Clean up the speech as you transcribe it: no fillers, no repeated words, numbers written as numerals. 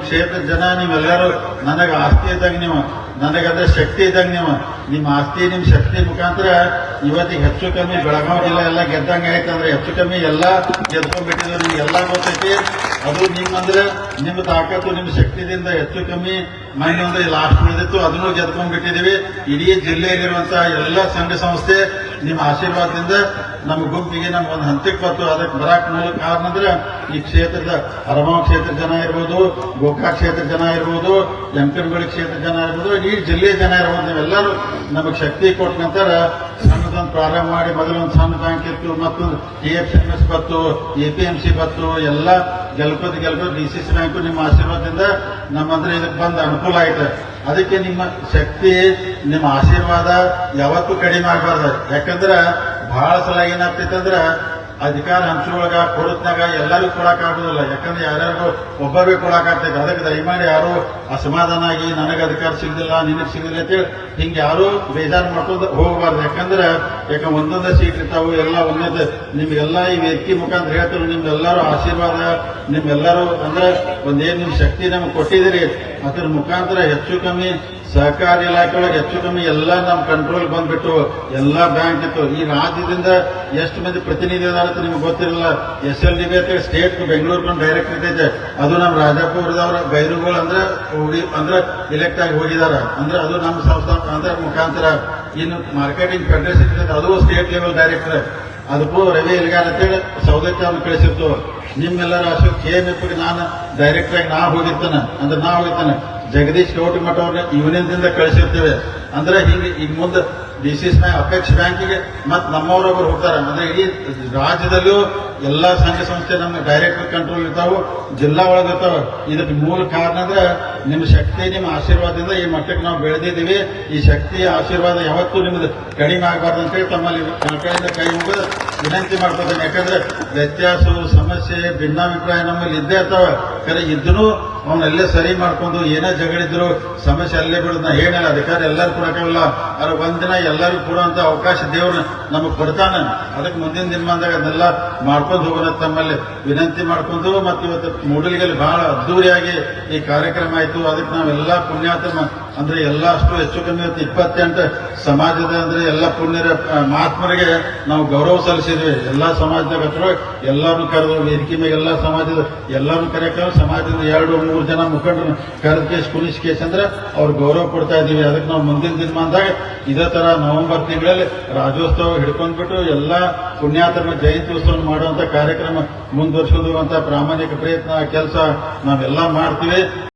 ಕ್ಷೇತ್ರದ ಜನ ನೀವೆಲ್ಲರೂ ನನಗೆ ಆಸ್ತಿ ಇದ್ದಾಗ ನೀವು, ನನಗದ ಶಕ್ತಿ ಇದ್ದಾಗ ನೀವು, ನಿಮ್ಮ ಆಸ್ತಿ ನಿಮ್ಮ ಶಕ್ತಿ ಮುಖಾಂತರ ಇವತ್ತಿಗೆ ಹೆಚ್ಚು ಕಮ್ಮಿ ಬೆಳಗಾವಿ ಜಿಲ್ಲೆ ಎಲ್ಲ ಗೆದ್ದಂಗೆ ಆಯ್ತಂದ್ರೆ ಹೆಚ್ಚು ಕಮ್ಮಿ ಎಲ್ಲ ಗೆದ್ಕೊಂಡ್ಬಿಟ್ಟಿದ್ರು. ನಿಮ್ಗೆಲ್ಲ ಗೊತ್ತೈತಿ. ಅದು ನಿಮ್ಮಂದ್ರೆ ನಿಮ್ಮ ತಾಕತ್ತು ನಿಮ್ಮ ಶಕ್ತಿದಿಂದ ಹೆಚ್ಚು ಕಮ್ಮಿ ಮನೆ ಒಂದು ಲಾಸ್ಟ್ ಉಳಿದಿತ್ತು, ಅದನ್ನು ಗೆದ್ಕೊಂಡ್ಬಿಟ್ಟಿದೀವಿ. ಇಡೀ ಜಿಲ್ಲೆಯಲ್ಲಿರುವಂತಹ ಎಲ್ಲ ಸಂಘ ಸಂಸ್ಥೆ ನಿಮ್ಮ ಆಶೀರ್ವಾದದಿಂದ ನಮ್ಮ ಗುಂಪಿಗೆ ನಮ್ಮ ಒಂದು ಹಂತಕ್ಕೆ ಬಂತು. ಅದಕ್ಕೆ ಬರಾಕ್ ಮೂಲ ಕಾರಣ ಅಂದ್ರೆ ಈ ಕ್ಷೇತ್ರದ ಅರಮಾವ್ ಕ್ಷೇತ್ರ ಜನ ಇರ್ಬೋದು, ಗೋಕಾಕ್ ಕ್ಷೇತ್ರ ಜನ ಇರ್ಬೋದು, ಯಂಕನಗಳಿ ಕ್ಷೇತ್ರ ಜನ ಇರ್ಬೋದು, ಇಡೀ ಜಿಲ್ಲೆಯ ಜನ ಇರ್ಬೋದು. ನೀವೆಲ್ಲರೂ ನಮಗೆ ಶಕ್ತಿ ಕೊಟ್ಟ ನಂತರ ಸಣ್ಣದೊಂದು ಪ್ರಾರಂಭ ಮಾಡಿ ಮೊದಲೊಂದು ಸಣ್ಣ ಬ್ಯಾಂಕ್ ಇತ್ತು, ಮತ್ತೊಂದು TFMS ಬತ್ತು, APMC ಬತ್ತು, ಎಲ್ಲ ಗೆಲ್ಕೋದು DCC ಬ್ಯಾಂಕು ನಿಮ್ಮ ಆಶೀರ್ವಾದದಿಂದ ನಮ್ಮಂದ್ರೆ ಇದಕ್ಕೆ ಬಂದು ಅನುಕೂಲ ಆಯ್ತು. ಅದಕ್ಕೆ ನಿಮ್ಮ ಶಕ್ತಿ ನಿಮ್ಮ ಆಶೀರ್ವಾದ ಯಾವತ್ತೂ ಕಡಿಮೆ ಆಗಬಾರ್ದು. ಯಾಕಂದ್ರೆ ಬಹಳ ಸಲ ಏನಾಗ್ತೈತಂದ್ರ ಅಧಿಕಾರ ಹಂಚುವೊಳಗ ಕೊಡತ್ನಾಗ ಎಲ್ಲರಿಗೂ ಕೊಡಕ್ಕಾಗೋದಿಲ್ಲ. ಯಾಕಂದ್ರೆ ಯಾರ್ಯಾರಿಗೂ ಒಬ್ಬರಿಗೆ ಕೊಡಕ್ಕಾಗ್ತೈತೆ. ಅದಕ್ಕೆ ದಯಮಾಡಿ ಯಾರು ಅಸಮಾಧಾನ ಆಗಿ ನನಗೆ ಅಧಿಕಾರ ಸಿಗಲಿಲ್ಲ ನಿನಗೆ ಸಿಗಲಿಲ್ಲ ಅಂತೇಳಿ ಹಿಂಗೆ ಯಾರು ಬೇಜಾರು ಮಾಡ್ಕೊಂಡು ಹೋಗಬಾರ್ದು. ಯಾಕಂದ್ರೆ ಒಂದೊಂದೇ ಸೀಟ್ ಇರ್ತಾವು, ಎಲ್ಲ ಒಂದೊಂದು ನಿಮ್ಗೆಲ್ಲ ಈ ವೇದಿಕೆ ಮುಖಾಂತರ ಹೇಳ್ತಾರೆ. ನಿಮ್ಗೆಲ್ಲರೂ ಆಶೀರ್ವಾದ, ನಿಮ್ಗೆಲ್ಲರೂ ಅಂದ್ರೆ ಒಂದೇನು ನಿಮ್ಮ ಶಕ್ತಿ ನಮ್ಗೆ ಕೊಟ್ಟಿದ್ದೀರಿ, ಅದ್ರ ಮುಖಾಂತರ ಹೆಚ್ಚು ಕಮ್ಮಿ ಸಹಕಾರಿ ಇಲಾಖೆ ಒಳಗೆ ಹೆಚ್ಚು ಕಮ್ಮಿ ಎಲ್ಲ ನಮ್ಮ ಕಂಟ್ರೋಲ್ ಬಂದ್ಬಿಟ್ಟು ಎಲ್ಲ ಬ್ಯಾಂಕ್ ಇತ್ತು. ಈ ರಾಜ್ಯದಿಂದ ಎಷ್ಟು ಮಂದಿ ಪ್ರತಿನಿಧಿ ಅದಾರಂತ ನಿಮ್ಗೆ ಗೊತ್ತಿರಲಿಲ್ಲ. SLDB ಅಂತ ಸ್ಟೇಟ್ ಬೆಂಗಳೂರು ಡೈರೆಕ್ಟ್ ಇರ್ತೈತೆ. ಅದು ನಮ್ಮ ರಾಜಾಪುರದವ್ರ ಗೈರುಗಳು ಅಂದ್ರೆ ಇಲೆಕ್ಟ್ ಆಗಿ ಹೋಗಿದಾರ. ಅಂದ್ರೆ ಅದು ನಮ್ಮ ಸಂಸ್ಥಾ ಅಂದ್ರೆ ಮುಖಾಂತರ. ಇನ್ನು ಮಾರ್ಕೆಟಿಂಗ್ ಫೆಡರೇಷನ್ ಇರ್ತೈತೆ, ಅದು ಸ್ಟೇಟ್ ಲೆವೆಲ್ ಡೈರೆಕ್ಟರ್. ಅದಕ್ಕೂ ರವಿ ಎಲ್ಗಾರ್ ಅಂತೇಳಿ ಸೌದತ್ತಿ ಅವ್ನು ಕಳಿಸಿರ್ತು. ನಿಮ್ಮೆಲ್ಲರ ಅಶೋಕ್ KMF ನಾನು ಡೈರೆಕ್ಟರ್ ಆಗಿ ನಾ ಹೋಗಿರ್ತಾನೆ ಜಗದೀಶ್ ಗೌಟಿಮಠ ಅವ್ರನ್ನ ಇವನಿಂದ ಕಳಿಸಿರ್ತೇವೆ. ಅಂದ್ರೆ ಈಗ ಮುಂದೆ DCS ಬ್ಯಾಂಕ್, ಅಪೆಕ್ಸ್ ಬ್ಯಾಂಕಿಗೆ ಮತ್ತೆ ನಮ್ಮವರೊಬ್ಬರು ಹೋಗ್ತಾರೆ. ಅಂದ್ರೆ ಇಡೀ ರಾಜ್ಯದಲ್ಲೂ ಎಲ್ಲಾ ಸಂಘ ಸಂಸ್ಥೆ ನಮ್ಮ ಡೈರೆಕ್ಟ್ ಕಂಟ್ರೋಲ್ ಇರ್ತಾವೆ, ಜಿಲ್ಲಾ ಒಳಗಿರ್ತಾವೆ. ಇದಕ್ಕೆ ಮೂಲ ಕಾರಣ ಅಂದ್ರೆ ನಿಮ್ಮ ಶಕ್ತಿ ನಿಮ್ಮ ಆಶೀರ್ವಾದದಿಂದ ಈ ಮಟ್ಟಕ್ಕೆ ನಾವು ಬೆಳೆದಿದ್ದೀವಿ. ಈ ಶಕ್ತಿ ಆಶೀರ್ವಾದ ಯಾವತ್ತೂ ನಿಮ್ದು ಕಡಿಮೆ ಆಗಬಾರ್ದು ಅಂತೇಳಿ ತಮ್ಮಲ್ಲಿ ಕಡೆಯಿಂದ ಕೈ ಮುಗಿದು ವಿನಂತಿ ಮಾಡ್ಕೊತೇನೆ. ಯಾಕಂದ್ರೆ ವ್ಯತ್ಯಾಸ ಸಮಸ್ಯೆ ಭಿನ್ನಾಭಿಪ್ರಾಯ ನಮ್ಮಲ್ಲಿ ಇದ್ದೇ ಇರ್ತಾವೆ. ಖರೆ ಇದ್ದೂ ಅವನ್ನೆಲ್ಲೇ ಸರಿ ಮಾಡ್ಕೊಂಡು ಏನೇ ಜಗಳಿದ್ರು ಸಮಸ್ಯೆ ಅಲ್ಲೇ ಬಿಡೋದು. ನಾ ಹೇಳಿಲ್ಲ ಅಧಿಕಾರ ಎಲ್ಲರೂ ಕೊಡಕ್ಕಾಗಲ್ಲ, ಆದ್ರೆ ಒಂದಿನ ಎಲ್ಲರೂ ಕೊಡುವಂತ ಅವಕಾಶ ದೇವ್ರು ನಮಗೆ ಕೊಡ್ತಾನೆ. ಅದಕ್ಕೆ ಮುಂದಿನ ದಿನಮಾನದಾಗ ಅದನ್ನೆಲ್ಲ ಮಾಡ್ಕೊಂಡು ಹೋಗೋಣ ತಮ್ಮಲ್ಲಿ ವಿನಂತಿ ಮಾಡ್ಕೊಂಡು. ಮತ್ತೆ ಇವತ್ತು ಮೂಡಲಿಗೆಲ್ಲಿ ಬಹಳ ಅದ್ದೂರಿಯಾಗಿ ಈ ಕಾರ್ಯಕ್ರಮ ಆಯ್ತು. ಅದಕ್ಕೆ ನಾವೆಲ್ಲ ಪುಣ್ಯಾತ್ಮ ಅಂದ್ರೆ ಎಲ್ಲ ಅಷ್ಟು ಹೆಚ್ಚು ಕಮ್ಮಿ 28 ಸಮಾಜದ ಅಂದ್ರೆ ಎಲ್ಲ ಪುಣ್ಯರ ಮಹಾತ್ಮರಿಗೆ ನಾವು ಗೌರವ ಸಲ್ಲಿಸಿದ್ವಿ. ಎಲ್ಲಾ ಸಮಾಜದಾಗ ಹತ್ರ ಎಲ್ಲಾರು ಕರೆದು ವೇದಿಕೆ ಮೇಲೆ ಎಲ್ಲಾ ಸಮಾಜದ ಎಲ್ಲರೂ ಕರೆಯಕ್ಕಾಗ ಸಮಾಜದ 2-3 ಜನ ಮುಖಂಡರು ಕರೆದ ಕೇಸ್ ಅಂದ್ರೆ ಅವ್ರು ಗೌರವ ಕೊಡ್ತಾ ಇದೀವಿ. ಅದಕ್ಕೆ ನಾವು ಮುಂದಿನ ದಿನಮಾನದಾಗ ಇದೇ ತರ ನವೆಂಬರ್ ತಿಂಗಳಲ್ಲಿ ರಾಜ್ಯೋತ್ಸವ ಹಿಡ್ಕೊಂಡ್ಬಿಟ್ಟು ಎಲ್ಲಾ ಪುಣ್ಯಾತ್ಮ ಜಯಂತಿ ಉತ್ಸವ ಮಾಡುವಂತ ಕಾರ್ಯಕ್ರಮ ಮುಂದುವರ್ಸ್ಕೊಂಡು ಹೋಗುವಂತ ಪ್ರಾಮಾಣಿಕ ಪ್ರಯತ್ನ ಕೆಲಸ ನಾವೆಲ್ಲ ಮಾಡ್ತೀವಿ.